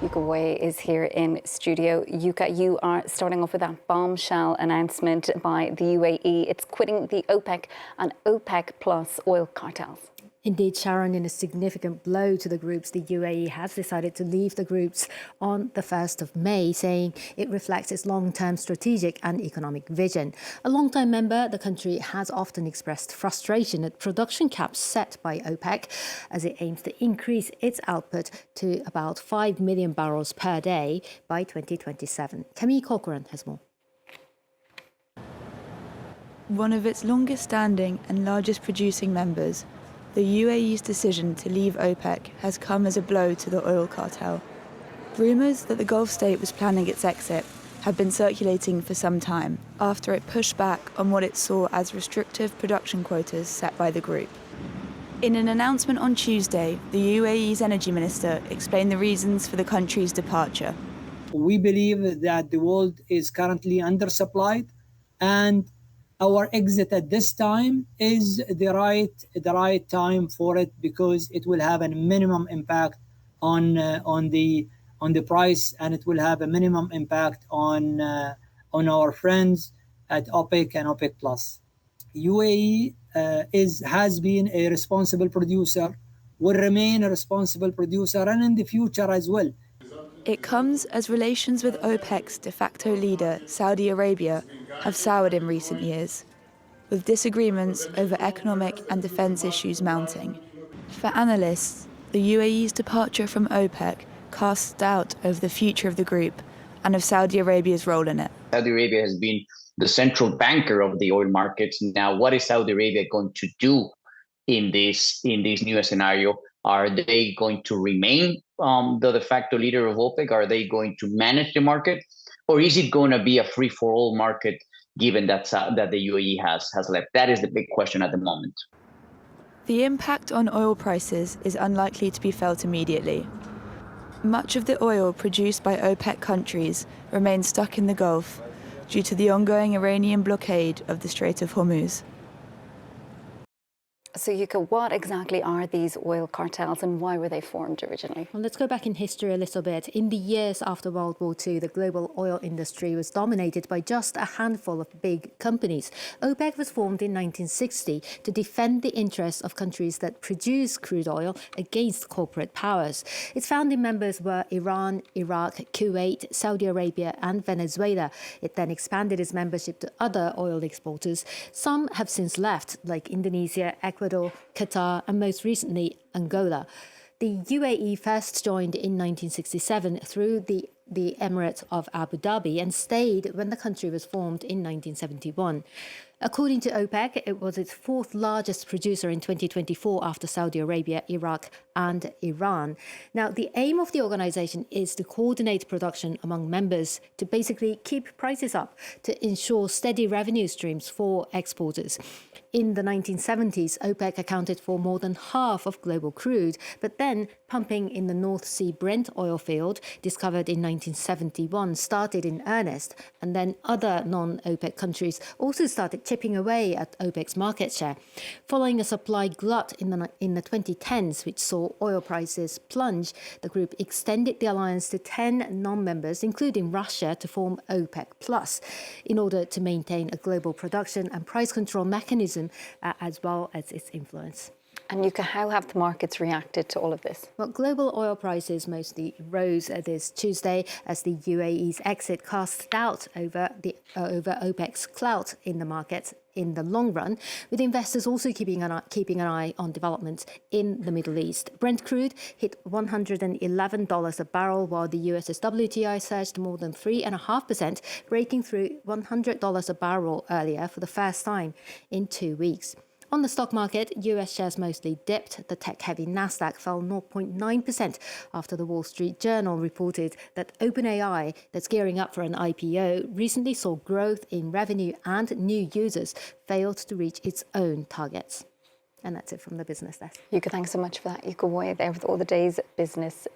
Yuka Wei is here in studio. Yuka, you are starting off with that bombshell announcement by the UAE. It's quitting the OPEC and OPEC plus oil cartels. Indeed, Sharon, in a significant blow to the groups, the UAE has decided to leave the groups on the 1st of May, saying it reflects its long-term strategic and economic vision. A long-time member, the country has often expressed frustration at production caps set by OPEC as it aims to increase its output to about 5 million barrels per day by 2027. Camille Corcoran has more. One of its longest-standing and largest producing members, the UAE's decision to leave OPEC has come as a blow to the oil cartel. Rumours that the Gulf state was planning its exit have been circulating for some time after it pushed back on what it saw as restrictive production quotas set by the group. In an announcement on Tuesday, the UAE's energy minister explained the reasons for the country's departure. We believe that the world is currently undersupplied, and our exit at this time is the right time for it, because it will have a minimum impact on the price, and it will have a minimum impact on our friends at OPEC and OPEC plus. UAE has been a responsible producer, will remain a responsible producer, and in the future as well. It comes as relations with OPEC's de facto leader, Saudi Arabia, have soured in recent years, with disagreements over economic and defence issues mounting. For analysts, the UAE's departure from OPEC casts doubt over the future of the group and of Saudi Arabia's role in it. Saudi Arabia has been the central banker of the oil markets. Now, what is Saudi Arabia going to do in this new scenario? Are they going to remain the de facto leader of OPEC? Are they going to manage the market? Or is it going to be a free-for-all market, given that the UAE has left? That is the big question at the moment. The impact on oil prices is unlikely to be felt immediately. Much of the oil produced by OPEC countries remains stuck in the Gulf due to the ongoing Iranian blockade of the Strait of Hormuz. So, Yuka, what exactly are these oil cartels and why were they formed originally? Well, let's go back in history a little bit. In the years after World War II, the global oil industry was dominated by just a handful of big companies. OPEC was formed in 1960 to defend the interests of countries that produce crude oil against corporate powers. Its founding members were Iran, Iraq, Kuwait, Saudi Arabia and Venezuela. It then expanded its membership to other oil exporters. Some have since left, like Indonesia, Ecuador, Qatar, and most recently, Angola. The UAE first joined in 1967 through the Emirate of Abu Dhabi and stayed when the country was formed in 1971. According to OPEC, it was its fourth largest producer in 2024 after Saudi Arabia, Iraq and Iran. Now, the aim of the organization is to coordinate production among members to basically keep prices up, to ensure steady revenue streams for exporters. In the 1970s, OPEC accounted for more than half of global crude, but then pumping in the North Sea Brent oil field, discovered in 1971, started in earnest, and then other non-OPEC countries also started chipping away at OPEC's market share. Following a supply glut in the 2010s, which saw oil prices plunge, the group extended the alliance to 10 non-members, including Russia, to form OPEC Plus, in order to maintain a global production and price control mechanism, as well as its influence. And Yuka, how have the markets reacted to all of this? Well, global oil prices mostly rose this Tuesday as the UAE's exit cast doubt over OPEC's clout in the markets in the long run, with investors also keeping an eye on developments in the Middle East. Brent crude hit $111 a barrel, while the US's WTI surged more than 3.5%, breaking through $100 a barrel earlier for the first time in 2 weeks. On the stock market, US shares mostly dipped. The tech-heavy Nasdaq fell 0.9% after the Wall Street Journal reported that OpenAI, that's gearing up for an IPO, recently saw growth in revenue and new users failed to reach its own targets. And that's it from the business desk. Yuka, thanks so much for that. Yuka Wei there with all the day's business